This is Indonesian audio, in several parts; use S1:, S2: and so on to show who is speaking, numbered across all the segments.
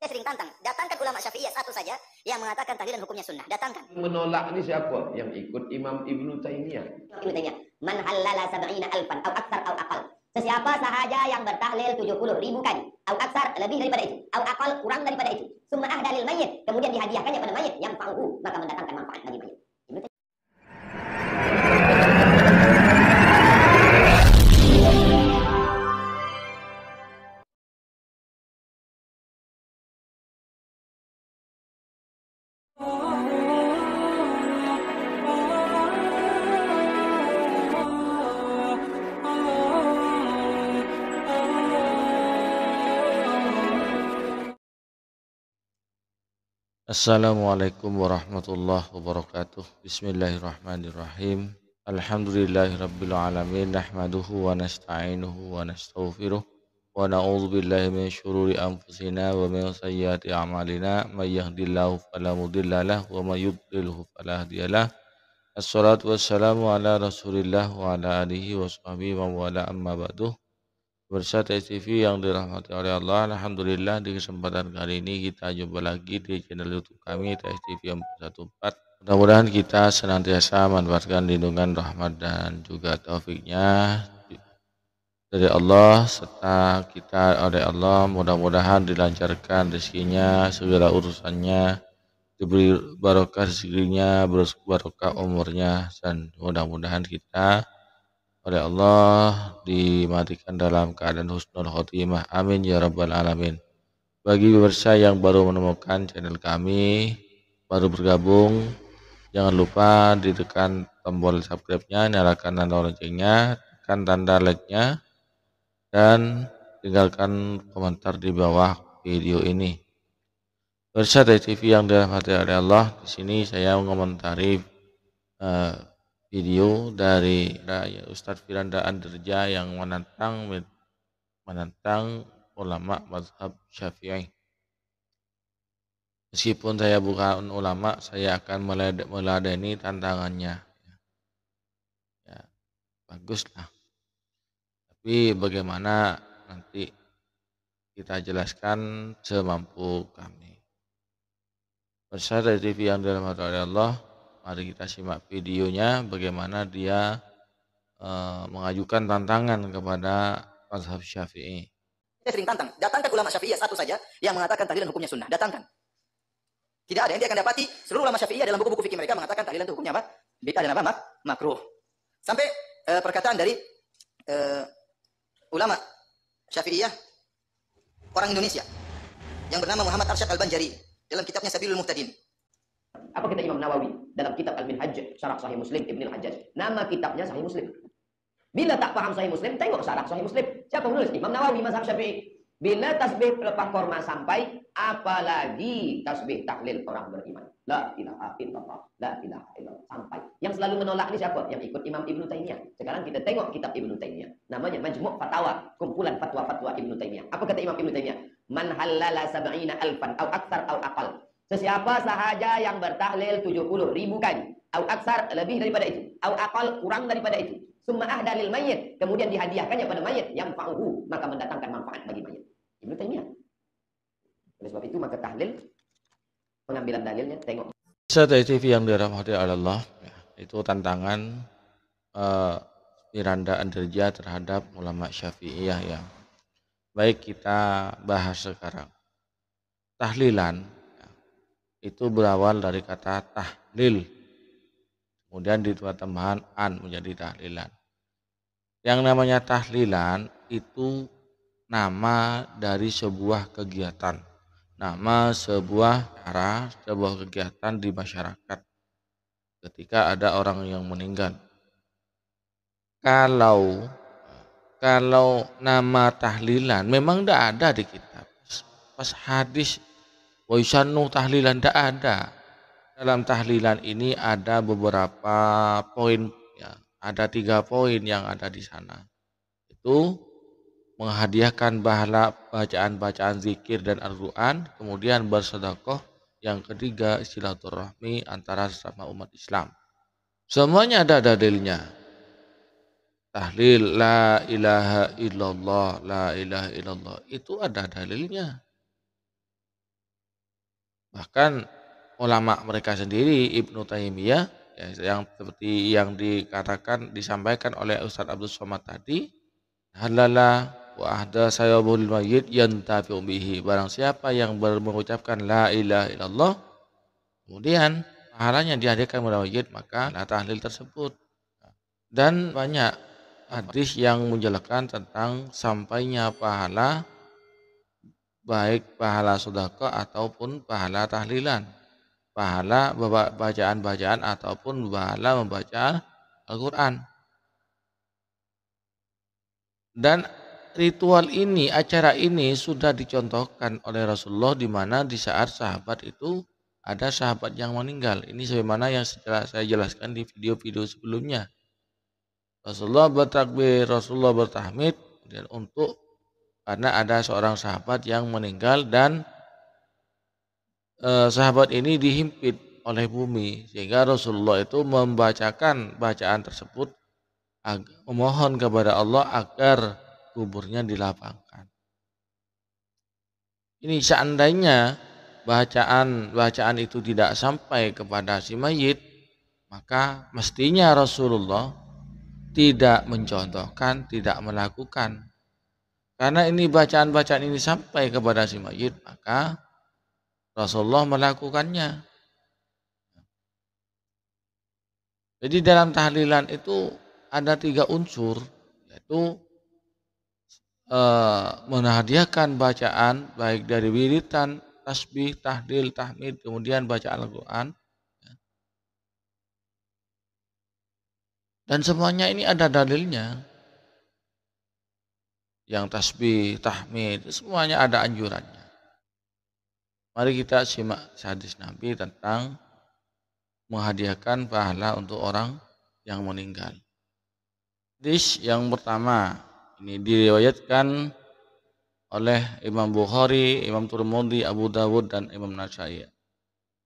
S1: Saya sering tantang, datangkan ulama Syafi'iyah satu saja yang mengatakan tahlilan hukumnya sunnah. Datangkan.
S2: Menolak ini siapa? Yang ikut Imam Ibnu Taimiyah.
S1: Ibnu Taimiyah, man halala sab'ina alfan au aktsar au aqal. Sesiapa sahaja yang bertahlil 70.000 kali, au aksar lebih daripada itu, au aqal kurang daripada itu, summa ahda lil mayyit, kemudian dihadiahkannya pada mayit yang fa'uhu, maka mendatangkan manfaat bagi mayit.
S3: Assalamualaikum warahmatullahi wabarakatuh. Bismillahirrahmanirrahim. Alhamdulillahirabbil alamin. Nahmaduhu wa nasta'inuhu wa nastaghfiruh. Wa na'udzu billahi min syururi anfusina wa min sayyiati a'malina. May yahdihillahu fala mudilla lahu wa may yudlilhu fala hadiyalah. Assalatu wassalamu ala Rasulillah wa ala alihi wa sahbihi wa wala amma ba'du. Pemirsa TV yang dirahmati oleh Allah, alhamdulillah di kesempatan kali ini kita jumpa lagi di channel YouTube kami TV 414. Mudah-mudahan kita senantiasa manfaatkan lindungan rahmat dan juga taufiknya dari Allah, serta kita oleh Allah mudah-mudahan dilancarkan rezekinya, segala urusannya, diberi barokah rezekinya, barokah umurnya, dan mudah-mudahan kita oleh Allah dimatikan dalam keadaan husnul khotimah. Amin ya rabbal alamin. Bagi pemirsa yang baru menemukan channel kami, baru bergabung, jangan lupa ditekan tombol subscribe-nya, nyalakan tanda loncengnya, tekan tanda like-nya, dan tinggalkan komentar di bawah video ini. Pemirsa TV yang dirahmati oleh Allah, di sini saya mengomentari video dari Ustadz Firanda Andirja yang menantang ulama mazhab Syafi'i. Meskipun saya bukan ulama, saya akan meladeni tantangannya. Ya, baguslah. Tapi bagaimana nanti kita jelaskan semampu kami. Bersama TV yang dirahmati oleh Allah, mari kita simak videonya bagaimana dia mengajukan tantangan kepada mazhab Syafi'i.
S1: Saya sering tantang, datangkan ulama Syafi'iyah satu saja yang mengatakan tahlilan hukumnya sunnah. Datangkan. Tidak ada, yang dia akan dapati seluruh ulama Syafi'iyah dalam buku-buku fikih mereka mengatakan tahlilan itu hukumnya apa? Bid'ah dan apa? Makruh. Sampai perkataan dari ulama Syafi'iyah orang Indonesia yang bernama Muhammad Arsyad Al-Banjari dalam kitabnya Sabilul Muhtadin. Apa kata Imam Nawawi dalam kitab Al-Minhaj, Syarah Sahih Muslim Ibn Al-Hajjaj? Nama kitabnya Sahih Muslim. Bila tak paham Sahih Muslim, tengok Syarah Sahih Muslim. Siapa menulis? Imam Nawawi, mazhab Syafi'i. Bila tasbih pelepah korma sampai, apalagi tasbih tahlil orang beriman. La ilaha illallah, la ilaha illallah. Sampai. Yang selalu menolak ini siapa? Yang ikut Imam Ibnu Taimiyah. Sekarang kita tengok kitab Ibnu Taimiyah. Namanya Majmu' Fatawa, kumpulan fatwa-fatwa Ibnu Taimiyah. Apa kata Imam Ibnu Taimiyah? Man halala sab'ina alfan au aktsar au aqal. Sesiapa sahaja yang bertahlil 70.000 kali, au aksar lebih daripada itu, au aqal kurang daripada itu, summa ahda lil mayyit, kemudian dihadiahkannya pada mayit yang fa'uhu, maka mendatangkan manfaat bagi mayit. Ibnu Taimiyah. Oleh sebab itu maka tahlil, pengambilan dalilnya tengok.
S3: TV yang dirahmati oleh Allah, itu tantangan Firanda Andirja terhadap ulama Syafi'iyah yang baik kita bahas sekarang. Tahlilan itu berawal dari kata tahlil, kemudian ditambahkan an menjadi tahlilan. Yang namanya tahlilan itu nama dari sebuah kegiatan, nama sebuah cara, sebuah kegiatan di masyarakat ketika ada orang yang meninggal. Kalau nama tahlilan memang tidak ada di kitab, pas hadis wa yusannu tahlilan tidak ada. Dalam tahlilan ini ada beberapa poin, ya, ada 3 poin yang ada di sana. Itu menghadiahkan pahala bacaan-bacaan zikir dan Al-Quran, kemudian bersedekah, yang ketiga silaturahmi antara sesama umat Islam. Semuanya ada dalilnya. Tahlil la ilaha illallah, la ilaha illallah itu ada dalilnya. Bahkan ulama mereka sendiri Ibnu Taimiyah ya, yang seperti yang disampaikan oleh Ustaz Abdul Somad tadi, halala wa ahda sayyabul mayyit yantafi'u bihi. Barang siapa yang mengucapkan la ilaha illallah kemudian pahalanya dihadirkan kepada mayyit, maka la tahlil tersebut. Dan banyak hadis yang menjelaskan tentang sampainya pahala, baik pahala sedekah ataupun pahala tahlilan, pahala bacaan-bacaan ataupun pahala membaca Al-Quran. Dan ritual ini, acara ini sudah dicontohkan oleh Rasulullah, di mana di saat sahabat itu ada sahabat yang meninggal. Ini sebagaimana yang saya jelaskan di video-video sebelumnya. Rasulullah bertakbir, Rasulullah bertahmid, dan karena ada seorang sahabat yang meninggal dan sahabat ini dihimpit oleh bumi, sehingga Rasulullah itu membacakan bacaan tersebut, memohon kepada Allah agar kuburnya dilapangkan. Ini seandainya bacaan itu tidak sampai kepada si mayit, maka mestinya Rasulullah tidak mencontohkan, tidak melakukan. Karena ini bacaan-bacaan ini sampai kepada si mayit, maka Rasulullah melakukannya. Jadi dalam tahlilan itu ada 3 unsur, yaitu menhadiahkan bacaan baik dari wiritan, tasbih, tahlil, tahmid, kemudian bacaan Al-Quran. Dan semuanya ini ada dalilnya. Yang tasbih, tahmid, semuanya ada anjurannya. Mari kita simak hadis Nabi tentang menghadiahkan pahala untuk orang yang meninggal. Hadis yang pertama ini diriwayatkan oleh Imam Bukhari, Imam Tirmidzi, Abu Dawud dan Imam Nasa'i.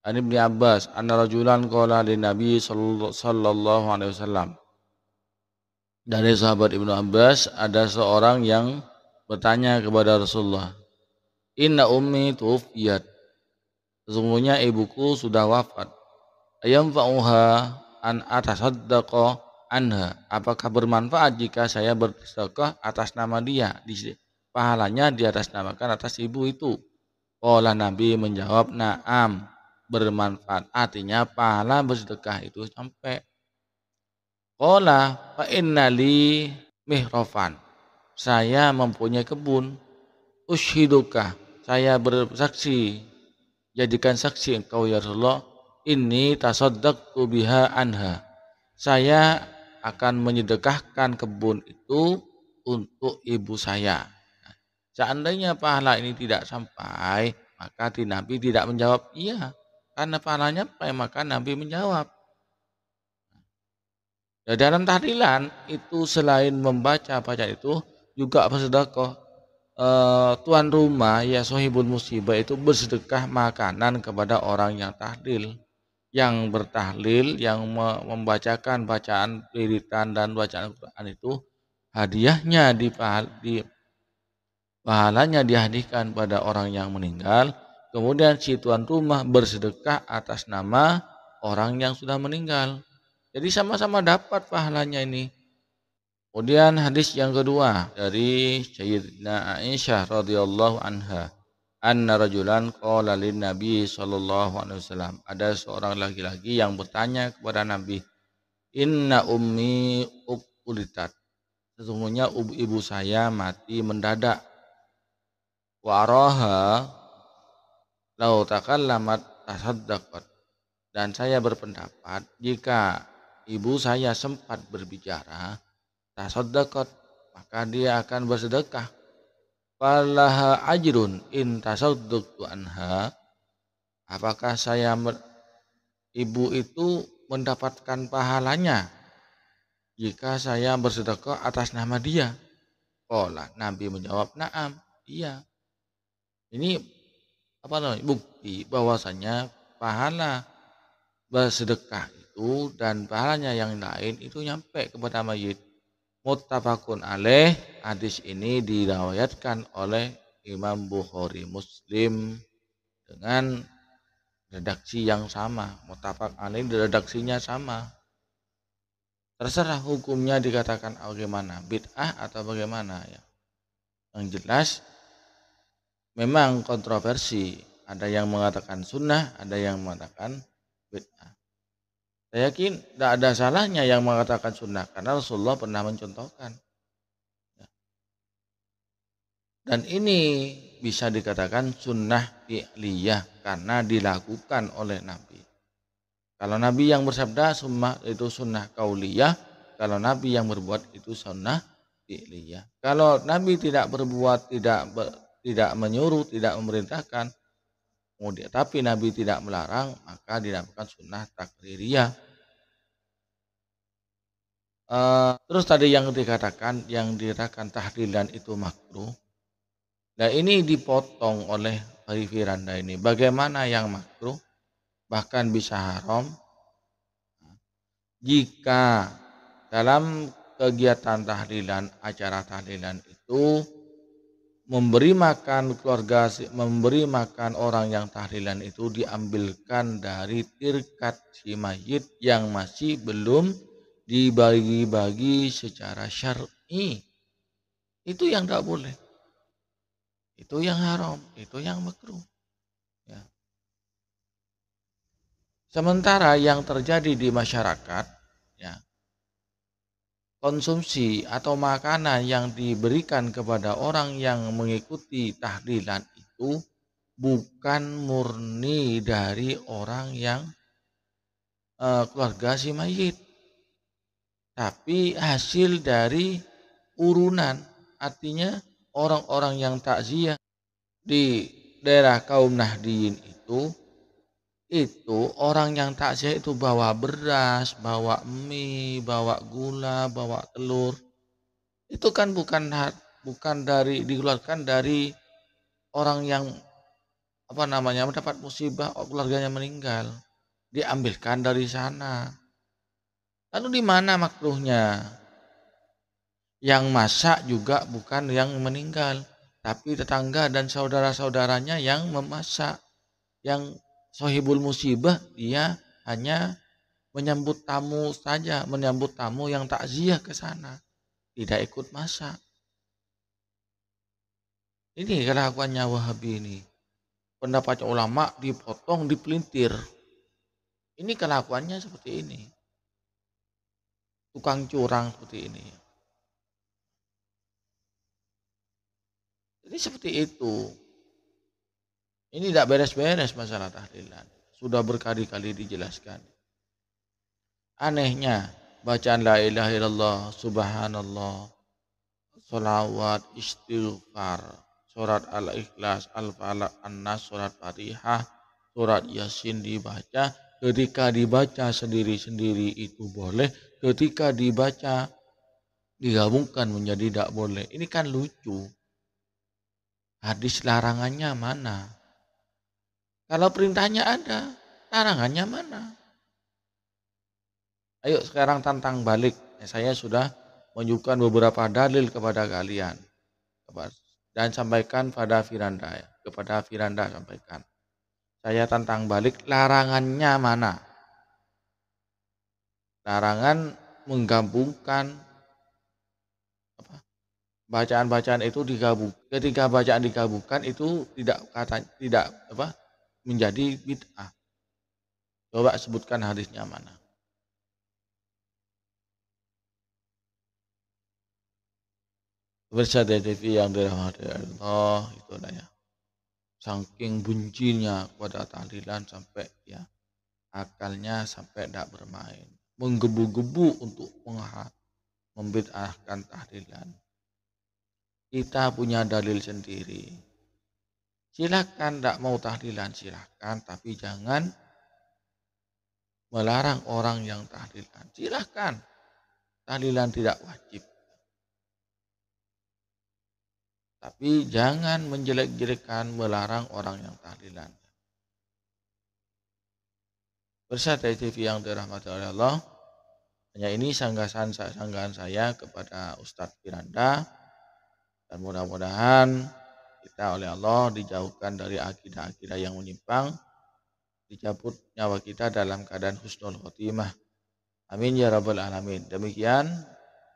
S3: An Ibnu Abbas, anna rajulan qala lin Nabi sallallahu alaihi wasallam. Dari sahabat Ibnu Abbas ada seorang yang bertanya kepada Rasulullah, "Inna ummi tuwfiyat." Sesungguhnya ibuku sudah wafat. Ayam fa'uha an atasaddaqa anha. Apakah bermanfaat jika saya bersedekah atas nama dia? Pahalanya di atas namakan atas ibu itu. Qala Nabi menjawab, na'am, bermanfaat. Artinya pahala bersedekah itu sampai. Qala fa innali mihrofan. Saya mempunyai kebun. Ushiduka, saya bersaksi, jadikan saksi engkau ya Rasulullah, ini tasaddaqtu biha anha. Saya akan menyedekahkan kebun itu untuk ibu saya. Nah, seandainya pahala ini tidak sampai, maka Nabi tidak menjawab iya. Karena pahalanya sampai, maka Nabi menjawab. Nah, dalam tahlilan itu selain membaca bacaan itu juga bersedekah. Tuan rumah ya sohibul musibah itu bersedekah makanan kepada orang yang tahlil, yang bertahlil, yang membacakan bacaan wiritan dan bacaan Al-Quran itu hadiahnya pahalanya dihadiahkan pada orang yang meninggal. Kemudian si tuan rumah bersedekah atas nama orang yang sudah meninggal. Jadi sama-sama dapat pahalanya ini. Kemudian hadis yang kedua dari Sayyidina Aisyah radhiyallahu anha, anna rajulan qala lin Nabi sallallahu alaihi wasallam. Ada seorang laki-laki yang bertanya kepada Nabi, "Inna ummi ulitat." Sesungguhnya ibu saya mati mendadak. Wa araha law takallamat tasaddaqat. Dan saya berpendapat jika ibu saya sempat berbicara, tasaddaqat, maka dia akan bersedekah. Falaha ajrun in tasaddaqtu anha. Apakah ibu itu mendapatkan pahalanya jika saya bersedekah atas nama dia? Qala, Nabi menjawab, na'am, iya. Ini bukti bahwasanya pahala bersedekah itu dan pahalanya yang lain itu nyampe kepada mayit. Muttafaqun alaih. Hadis ini diriwayatkan oleh Imam Bukhari Muslim dengan redaksi yang sama, muttafaq alaih redaksinya sama. Terserah hukumnya dikatakan bagaimana, bid'ah atau bagaimana ya. Yang jelas memang kontroversi, ada yang mengatakan sunnah, ada yang mengatakan bid'ah. Saya yakin tidak ada salahnya yang mengatakan sunnah karena Rasulullah pernah mencontohkan. Dan ini bisa dikatakan sunnah fi'liyah karena dilakukan oleh Nabi. Kalau Nabi yang bersabda itu sunnah kauliyah, kalau Nabi yang berbuat itu sunnah fi'liyah. Kalau Nabi tidak berbuat, tidak menyuruh, tidak memerintahkan, kemudian tapi Nabi tidak melarang, maka dinamakan sunnah takririyah. Terus tadi yang dikatakan tahlilan itu makruh. Nah ini dipotong oleh Hari Firanda ini. Bagaimana yang makruh bahkan bisa haram jika dalam kegiatan tahlilan, acara tahlilan itu memberi makan keluarga, memberi makan orang yang tahlilan itu diambilkan dari tirkat si mayit yang masih belum dibagi-bagi secara syar'i. Itu yang tidak boleh. Itu yang haram, itu yang makruh. Ya. Sementara yang terjadi di masyarakat, ya, konsumsi atau makanan yang diberikan kepada orang yang mengikuti tahlilan itu bukan murni dari orang yang keluarga si mayit, tapi hasil dari urunan. Artinya orang-orang yang takziah di daerah kaum Nahdliyin itu orang yang takziah itu bawa beras, bawa mie, bawa gula, bawa telur. Itu kan bukan dikeluarkan dari orang yang mendapat musibah, keluarganya meninggal. Diambilkan dari sana. Lalu di mana makruhnya? Yang masak juga bukan yang meninggal, tapi tetangga dan saudara-saudaranya yang memasak. Yang sohibul musibah dia hanya menyambut tamu saja, menyambut tamu yang takziah ke sana, tidak ikut masak. Ini kelakuannya Wahabi ini. Pendapat ulama dipotong, dipelintir. Ini kelakuannya seperti ini. Tukang curang seperti ini. Jadi seperti itu. Ini tidak beres-beres masalah tahlilan. Sudah berkali-kali dijelaskan. Anehnya, bacaan la ilaha illallah, subhanallah, sholawat, istighfar, surat al-ikhlas, al-falaq, an-nas, surat fatihah, surat yasin dibaca. Ketika dibaca sendiri-sendiri itu boleh. Ketika dibaca digabungkan menjadi tidak boleh. Ini kan lucu. Hadis larangannya mana? Kalau perintahnya ada, larangannya mana? Ayo sekarang tantang balik. Saya sudah menunjukkan beberapa dalil kepada kalian. Dan sampaikan pada Firanda. Kepada Firanda sampaikan. Saya tantang balik, larangannya mana? Larangan menggabungkan bacaan-bacaan itu digabung. Ketika bacaan digabungkan itu tidak menjadi bid'ah. Coba sebutkan hadisnya mana? Pemirsa TV yang dirahmati Allah, itulah ya. Saking bencinya kepada tahlilan sampai ya akalnya sampai tidak bermain, menggebu-gebu untuk membid'ahkan tahlilan. Kita punya dalil sendiri. Silakan tidak mau tahlilan, silakan, tapi jangan melarang orang yang tahlilan. Silakan, tahlilan tidak wajib. Tapi jangan menjelek-jelekan, melarang orang yang tahlilan. Bersama TV yang dirahmati oleh Allah, hanya ini sanggahan saya kepada Ustadz Firanda. Dan mudah-mudahan kita oleh Allah dijauhkan dari akidah-akidah yang menyimpang. dicabut nyawa kita dalam keadaan husnul khotimah. Amin ya rabbal alamin. Demikian,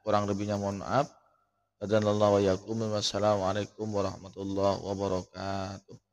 S3: kurang lebihnya mohon maaf. Wassalamualaikum warahmatullahi wabarakatuh.